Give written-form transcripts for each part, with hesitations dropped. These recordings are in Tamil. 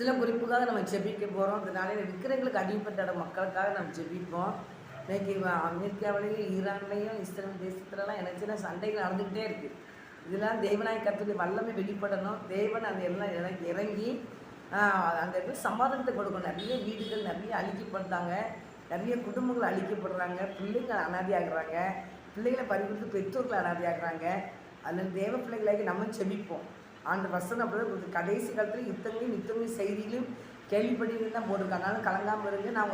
சில குறிப்புக்காக நம்ம ஜெபிக்க போகிறோம். அதனால விக்கிரங்களுக்கு அடிப்பட்ட மக்களுக்காக நம்ம ஜெபிப்போம். இன்னைக்கு அமெரிக்காவிலையும் ஈரான்லையும் இஸ்ரேல் தேசத்துலலாம் எனக்குன்னா சண்டைகள் நடந்துக்கிட்டே இருக்குது. இதெல்லாம் தேவனாய கர்த்தருடைய வல்லமை வெளிப்படணும். தேவன் அந்த எல்லாம் இறங்கி அந்த இது சமாதானத்தை கொடுக்கணும். நிறைய வீடுகள் நிறைய அழிக்கப்படுறாங்க, நிறைய குடும்பங்கள் அழிக்கப்படுறாங்க, பிள்ளைங்கள் அனாதையாகிறாங்க, பிள்ளைகளை பறிவிட்டு பெற்றோர்கள் அனாதையாகிறாங்க. அதில் தேவ பிள்ளைகளாகி நம்ம செபிப்போம். அந்த வசனம் அப்படி கடைசி காலத்தில் யுத்தங்களையும் செய்தியிலும் கேள்விப்படிகள் தான் போட்டிருக்காங்க. அதனால கலங்காமல் இருந்து நான்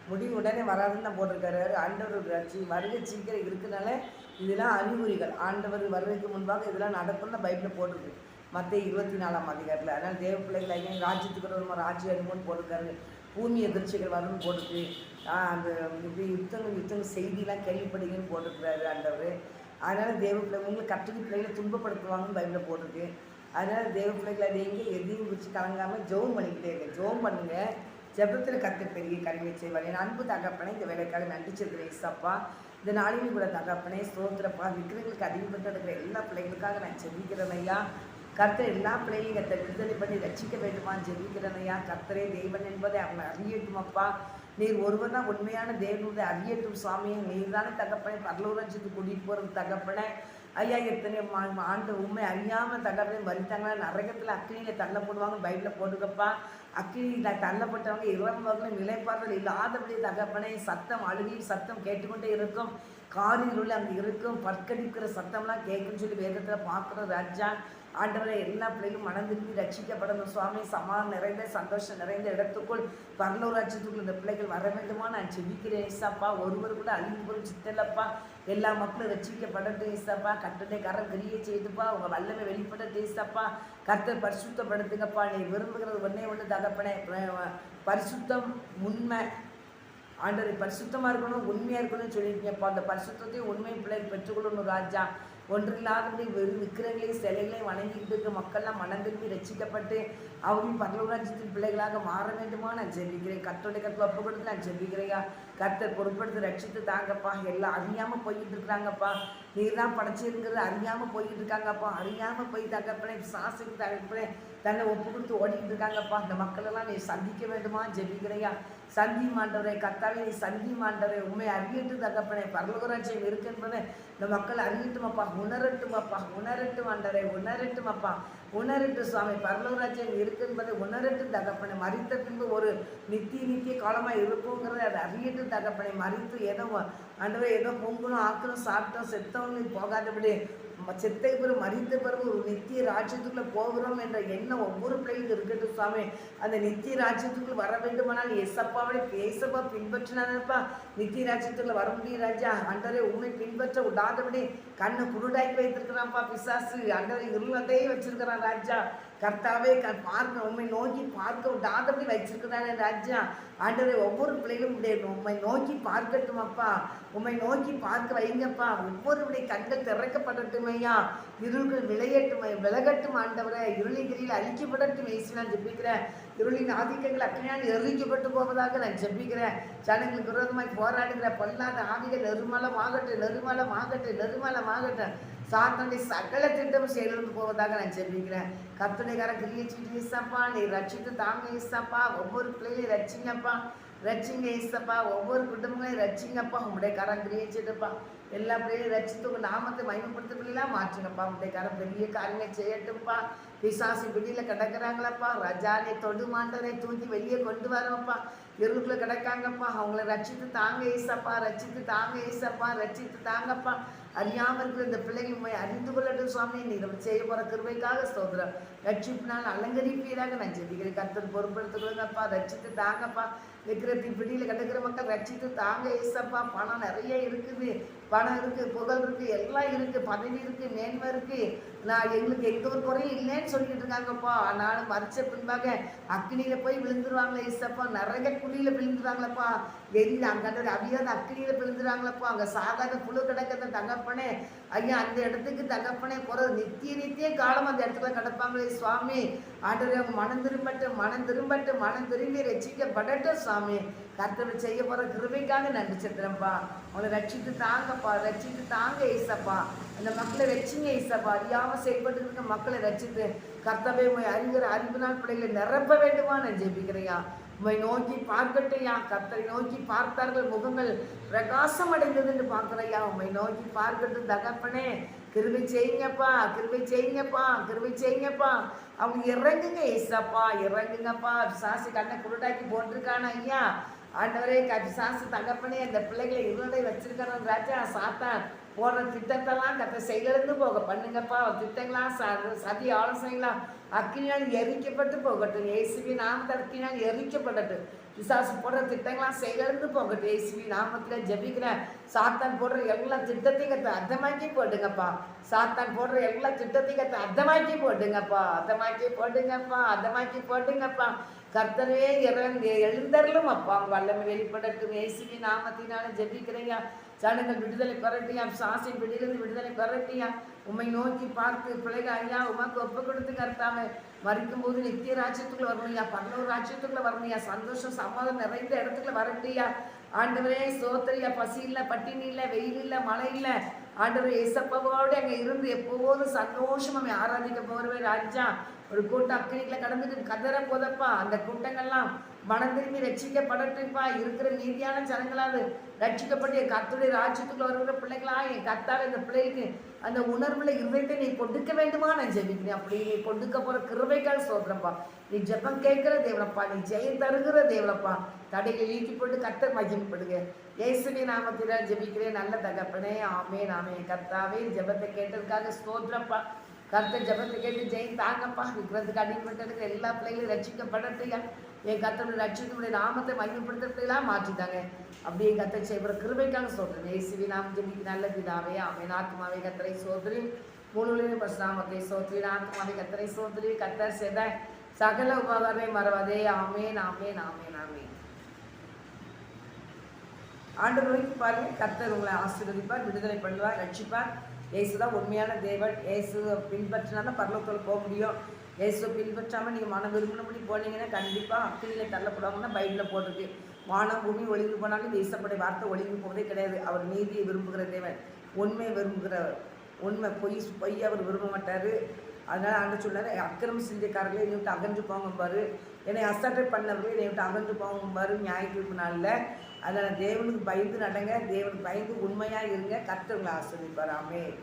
முடிவு உடனே வராதுன்னு தான் போட்டிருக்காரு. ஆண்டவர் வருகை சீக்கிரம் இருக்கிறதுனால இதெல்லாம் அறிகுறிகள். ஆண்டவர் வருகைக்கு முன்பாக இதெல்லாம் நடக்கும்னு பைபிளில் போட்டிருக்கு, மத்திய 24ஆம் அதிகாரத்தில். அதனால் தேவ பிள்ளைகளாகி ராஜ்யத்துக்கு ஒரு ராஜ்யம் அறிமுகம்னு போட்டிருக்காரு, பூமி எதிர்ச்சிகள் வரும்னு போட்டுருக்கு. அந்த இப்படி யுத்தங்கள் செய்தியெல்லாம் கேள்விப்படுங்கன்னு போட்டிருக்கிறாரு ஆண்டவர். அதனால் தேவ பிள்ளைங்களுக்கு கற்றுக்கு பிள்ளைகளை துன்பப்படுத்துவாங்கன்னு பைபிளில் போட்டிருக்கு. அதனால் தேவ பிள்ளைகளை நீங்கள் எதையும் குறித்து கலங்காமல் ஜெபம் பண்ணிக்கிட்டே இருங்க. ஜெபம் பண்ணுங்கள். ஜெபத்தில் கர்த்தர் பெரிய கருவியை செய்வார். என் அன்பு தகப்பனே, இந்த வேலைக்காக நன்றி சொல்கிறேன் இசப்பா. இந்த நாளிலும் கூட தகப்பனே ஸ்தோத்திரப்பா. விக்கிரங்களுக்கு அதிகப்பட்டு இருக்கிற எல்லா பிள்ளைகளுக்காக நான் ஜெபிக்கிறேன் ஐயா. கர்த்தர் எல்லா பிள்ளைகளையும் கர்த்தர் விடுதலை பண்ணி ரட்சிக்க வேண்டுமான்னு ஜெபிக்கிறேன் ஐயா. கர்த்தரே தேவன் என்பதை அவங்க அறியட்டுமப்பா. நீர் ஒருவர் தான் உண்மையான தேவனுடைய அறியட்டும் சுவாமியை. நீர் தானே தகப்பனே பரலோகத்துக்கு கூட்டிகிட்டு போகிறது தகப்பனே ஐயா. எத்தனை ஆண்டு உண்மை அறியாமல் தகப்பனே மறித்தாங்கன்னா நரகத்தில் அக்கினியில் தள்ளப்படுவாங்க பைபிளில் போட்டுக்கப்பா. அக்கினியில் தள்ளப்பட்டவங்க இறந்தவர்களும் நிலைப்பார்கள் இல்லாதபடி தகப்பனே சத்தம் அழுகி சத்தம் கேட்டுக்கொண்டே இருக்கும். காரில் உள்ள அங்கே இருக்கும் பற்கடிக்கிற சத்தம்லாம் கேட்குன்னு சொல்லி வேதத்தில் பார்க்குற ராஜா. ஆண்டவரை எல்லா பிள்ளைகளும் மனம் திரும்பி ரட்சிக்கப்படணும் சுவாமி. சமாதானம் நிறைந்த சந்தோஷம் நிறைந்த இடத்துக்குள் பரலோராட்சியத்துக்குள் இந்த பிள்ளைகள் வர வேண்டுமா நான் ஜெபிக்கிறேன் இசப்பா. ஒருவர் கூட அழிந்து போய் சித்தலப்பா. எல்லா மக்களும் ரட்சிக்கப்படட்டும் இசப்பா. கட்டளை கரம் கிரியை செய்துப்பா. உங்கள் வல்லமை வெளிப்படட்டும் இசப்பா. கர்த்தர் பரிசுத்தப்படுத்துங்கப்பா. நீ விரும்புகிறது ஒன்று தகப்பனே, பரிசுத்தம் உண்மை. ஆண்டவரை பரிசுத்தமாக இருக்கணும், உண்மையாக இருக்கணும்னு சொல்லியிருக்கேன்ப்பா. அந்த பரிசுத்தையும் உண்மையும் பிள்ளைகள் பெற்றுக்கொள்ளணும் ராஜா. ஒன்றில்லாதபடி வெறும் விக்கிரங்களையும் சிலைகளையும் வணங்கிக்கிட்டு இருக்க மக்கள்லாம் மனம் திரும்பி ரட்சிக்கப்பட்டு அவங்களும் பரலோகராஜ்யத்தின் பிள்ளைகளாக மாற வேண்டுமா நான் ஜெபிக்கிறேன். கர்த்தருடைய கருத்து ஒப்பு கொடுத்து நான் ஜெபிக்கிறையா. கர்த்தர் பொறுப்படுத்தி ரட்சித்து தாங்கப்பா. எல்லாம் அறியாமல் போய்கிட்டு இருக்கிறாங்கப்பா. நீர் தான் படைச்சிருங்கிறது அறியாமல் போய்கிட்டு இருக்காங்கப்பா. அறியாமல் போய் தகப்பனே சாசிக்கு தகப்பனே தன்னை ஒப்பு கொடுத்து ஓடிக்கிட்டு இருக்காங்கப்பா. அந்த மக்களெல்லாம் நீ சந்திக்க வேண்டுமா ஜெபிக்கிறையா. சந்தி மாண்டவரை கர்த்தாவே நீ சந்தி மாண்டவரை உண்மை அறியட்டு தகப்பனே. பரலோகராஜ்யம் இருக்கு என்பதை இந்த மக்கள் அறியட்டுமப்பா. உணரட்டுமப்பா. உணரட்டும் ஆண்டவரை உணரட்டுமப்பா. உணரட்டு சுவாமி. பரலோகராஜ்யம் இருக்கு என்பதை உணரட்டு தகப்பனை. மறித்த பின்பு ஒரு நித்திய காலமாக இருப்போங்கிறத அதை அறியட்டு தகப்பனை. மறித்து ஏதோ ஆண்டவரை ஏதோ பொங்கணும் ஆக்கணும் சாப்பிட்டோம் செத்தவங்க போகாதபடி செத்தை பிறகு மறித்த பிறகு ஒரு நித்திய ராஜ்யத்துக்குள்ளே போகிறோம் என்ற எண்ணம் ஒவ்வொரு பிள்ளைகளும் இருக்கட்டும் சுவாமி. அந்த நித்திய ராஜ்யத்துக்குள் வர வேண்டுமானால் எசப்பாவை பேசப்பா பின்பற்றினாப்பா. நித்திய ராஜ்யத்துக்குள்ள வர முடியும் ராஜா. அண்டரை உண்மை பின்பற்ற விடாதபடி கண்ணை குருடாக்கி வைத்திருக்கிறான்ப்பா பிசாசு. அண்டரை இருளத்தையே வச்சிருக்கிறான் ராஜா. கர்த்தாவே பார்க்க உண்மை நோக்கி பார்க்க விடாதபடி வச்சிருக்கிறானே ராஜா. ஆண்டவரை ஒவ்வொரு பிள்ளைகளும் உண்மை நோக்கி பார்க்கட்டும் அப்பா. உண்மை நோக்கி பார்க்க வைங்கப்பா. ஒவ்வொருடைய கண்கள் திறக்கப்படட்டும் ஐயா. இருள்கள் விலகட்டும் ஆண்டவரை. இருளிகிரியில் அழிக்கப்படட்டும் இயேசு நான் ஜெபிக்கிறேன். இருளின் ஆதிக்கங்கள் அக்கறையால் எரிக்கப்பட்டு போவதாக நான் ஜெபிக்கிறேன். ஜனங்களுக்கு விரோதமாய் போராடுகிற பொல்லாத ஆவிகள் நெருமலமாகட்டும். சாத்தனுடைய சகல திட்டமும் செயலிழந்து போவதாக நான் ஜெபிக்கிறேன். கர்த்தருடைய கிரியை செய்து இசப்பா. நீ ரட்சித்து தாங்க இசப்பா. ஒவ்வொரு பிள்ளைகளையும் ரட்சிங்கப்பா. ரட்சிங்க இசப்பா. ஒவ்வொரு குடும்பங்களையும் ரட்சிங்கப்பா. உங்களுடைய கரம் கிரியை செய்துப்பா. எல்லா பிள்ளைகளையும் ரட்சித்து உங்கள் நாமத்தை மகிமைப்படுத்த பிள்ளைலாம் மாற்றுங்கப்பா. உங்களுடைய கரம் பெரிய காரியங்கள் செய்யட்டும்ப்பா. பிசாசு பிடியில் கிடக்கிறாங்களப்பா. ரஜானை தொடுமாண்டரை தூக்கி வெளியே கொண்டு வரப்பா. இருளுக்குள்ள கிடக்காங்கப்பா. அவங்கள ரட்சித்து தாங்க ஏசப்பா. ரட்சித்து தாங்க ஏசப்பா. ரட்சித்து தாங்கப்பா. அறியாமல் இருக்கிற இந்த பிள்ளைகள் அறிந்து கொள்ளட்டும் சுவாமி. நீ நம்ம செய்ய போகிற கிருபைக்காக ஸ்தோத்திரம். ரட்சிப்பினால் அலங்கரிப்பீராக நான் ஜெபிக்கிறேன். கர்த்தர் பொறுப்படுத்திக்கொள்ளுங்கப்பா. ரட்சித்து தாங்கப்பா. விக்கிரத்தின் பிடியில் கிடக்கிற மக்கள் ரட்சித்து தாங்க ஏசப்பா. பணம் நிறைய இருக்குது, பணம் இருக்குது, புகழ் இருக்குது, எல்லாம் இருக்குது, பதவி இருக்குது, மேன்மை இருக்குது. நான் எங்களுக்கு எந்த ஒரு குறையும் இல்லைன்னு சொல்லிட்டு இருக்காங்கப்பா. ஆனாலும் மறிச்ச பின்பாக அக்னியில் போய் விழுந்துருவாங்களே ஏசப்பா. நிறைய குழியில் விழுந்துருவாங்களப்பா. வெளியில் அங்கே அவியாத அக்னியில் விழுந்துருவாங்களப்பா. அங்கே சாகாத புழு கிடக்கிறத தகப்பனே ஐயா. அந்த இடத்துக்கு தகப்பனே போகிறது நித்திய காலம் அந்த இடத்துல கிடப்பாங்களே சுவாமி. ஆண்டவரே அவங்க மனம் திரும்பி ரட்சிக்கப்படட்டும் சுவாமி. கர்த்தர் செய்ய போகிற கிருபைக்காக நன்றி செலுத்துறேன்ப்பா. அவங்களை ரட்சித்து தாங்கப்பா. ரட்சித்து தாங்க ஏசப்பா. அந்த மக்களை ரட்சிங்க இசப்பா. அறியாமல் செயல்பட்டு இருக்க மக்களை ரட்சித்து கர்த்தாவே உண்மை அறிகிற அறிவினால் பிள்ளைகளை நிரப்ப வேண்டுமா நான் ஜெபிக்கிறையா. உண்மை நோக்கி பார்க்கட்டையா. கர்த்தரை நோக்கி பார்த்தார்கள், முகங்கள் பிரகாசம் அடைந்தது என்று பார்க்கிறையா. உண்மை நோக்கி பார்க்கட்டும் தகப்பனே. கிருபை செய்யுங்கப்பா, கிருபை செய்யுங்கப்பா, கிருபை செய்யுங்கப்பா. அவங்க இறங்குங்க ஏசப்பா, இறங்குங்கப்பா. பிசாசு கண்ணை குருடாக்கி போட்டிருக்கான ஐயா. ஆண்டவரே பிசாசு தகப்பனே அந்த பிள்ளைகளை இருளை வச்சிருக்கான ராஜா. சாத்தான் போடுற திட்டத்தெல்லாம் கத்த செயலிழந்து போக பண்ணுங்கப்பா. திட்டங்களாம் சதி ஆலோசனைகளாம் அக்கினால் எரிக்கப்பட்டு போகட்டும். இயேசுவி நாமத்தை அக்கினால் எரிக்கப்படட்டும். பிசாசு போடுற திட்டங்களாம் செயலிழந்து போகட்டும். இயேசுவி நாமத்தில் ஜெபிக்கிறேன். சாத்தான் போடுற எல்லா திட்டத்தையும் கத்த அர்த்தமாக்கி போட்டுங்கப்பா. சாத்தான் போடுற எல்லா திட்டத்தையும் கத்த அர்த்தமாக்கி போட்டுங்கப்பா. அர்த்தமாக்கி போட்டுங்கப்பா, அர்த்தமாக்கி போட்டுங்கப்பா. கர்த்தரே இறந்து எழுந்தருளும் அப்பா. வல்லமை வெளிப்படட்டும். இயேசுவி நாமத்தினால ஜெபிக்கிறீங்க. ஜனங்கள் விடுதலை பெறட்டியா. சாசின் பிடியிலிருந்து விடுதலை பெறட்டியா. உண்மை நோக்கி பார்த்து பிள்ளைகள் ஐயா உமாக்கு ஒப்பு கொடுத்து கர்த்தாம மறிக்கும் போது நித்திய ராஜ்யத்துக்குள்ள வரணுயா. 11 ராஜ்யத்துக்குள்ள வரணுயா. சந்தோஷம் சமாதானம் நிறைந்த இடத்துக்குள்ள வரட்டியா. ஆண்டவரே சோத்தரியா. பசி இல்லை, பட்டினி இல்லை, வெயில் இல்லை, மழை இல்லை. ஆண்டவர் ஏசப்பாவோடு அங்கே இருந்து எப்போதும் சந்தோஷமா ஆராதிக்க போறவே ராஜா. ஒரு கூட்டம் அக்கினிகளை கடந்துட்டு கதற போதப்பா. அந்த கூட்டங்கள்லாம் மனம் திரும்பி ரட்சிக்கப்படட்டுப்பா. இருக்கிற நீதியான ஜனங்களாவது ரட்சிக்கப்பட்டு என் கர்த்தருடைய ராஜ்யத்துக்குள்ள வருகிற பிள்ளைகளா என் கர்த்தாவே இந்த பிள்ளைகளுக்கு அந்த உணர்வுல இருதயத்தை நீ கொடுக்க வேண்டுமா நான் ஜெபிக்கிறேன். அப்படி நீ கொடுக்க போற கிருபைக்கால் சோதரப்பா. நீ ஜெபம் கேட்கிற தேவனப்பா, நீ ஜெயம் தருகிற தேவனப்பா. தடைகளை நீக்கி போட்டு கர்த்தர் மகிமைப்படுங்க. இயேசுவின் நாமத்தில ஜெபிக்கிறேன் நல்ல தகப்பனே. ஆமென் ஆமென். கர்த்தாவே ஜெபத்தை கேட்டதுக்காக ஸ்தோத்திரப்பா. கர்த்தர் ஜெபத்தை கேட்டு ஜெயம் தாங்கப்பா. விற்கிறதுக்கு அடிப்பட்டதுக்கு எல்லா பிள்ளைகளும் ரட்சிக்கப்படட்டையா. என் கர்த்தருடைய ரட்சிக்கனுடைய நாமத்தை மகிமைப்படுத்துறதுலாம் மாற்றிட்டாங்க. அப்படியே கர்த்தர் செய்கிற கிருபைக்காக சொல்றேன். இயேசுவின் நாமம் ஜெபிக்க நல்ல பிதாவே ஆமென். ஆத்மாவே கர்த்தரை சோதரி, முழுவதும் பரிசுத்தமாக்கி சோதரி. ஆத்மாவே கர்த்தரை சோதரி. கர்த்தர் செய்த சகல உபகாரத்தை மறவாதே. ஆமென் ஆமென் ஆமென் ஆமென். ஆண்டவர் நோக்கி பாருங்க. கர்த்தர் உங்களை ஆசீர்வதிப்பார், விடுதலை பண்ணுவார், ரட்சிப்பார். இயேசுதான் உண்மையான தேவன். இயேசு பின்பற்றினாலும் பரலோகத்தில் போக முடியும். இயேசுவை பின்பற்றாமல் நீங்கள் மனம் விரும்பினபடி போனீங்கன்னா கண்டிப்பாக அக்கினியில் தள்ளப்படுவாங்கன்னா பைபிளில் போட்டிருக்கு. வானம் பூமி ஒளிந்து போனாலும் தேசப்படைய வார்த்தை ஒளிந்து போவதே கிடையாது. அவர் நீதியை விரும்புகிற தேவன், உண்மையை விரும்புகிறவர். உண்மை பொய் அவர் விரும்ப மாட்டார். அதனால் ஆண்டு சொன்னார், அக்கிரமம் செஞ்சக்காரர்களே என்னை விட்டு அகன்று போங்கம்பாரு, என்னை அசாட்டை பண்ணவர்களே என்னை விட்டு அகன்று போங்கம்பாரு ஞாயிற்று நாளில். அதனால் தேவனுக்கு பயந்து நடங்க, தேவனுக்கு பயந்து உண்மையாக இருங்க. கர்த்தர் உங்களை ஆசீர்வதிப்பார். ஆமென்.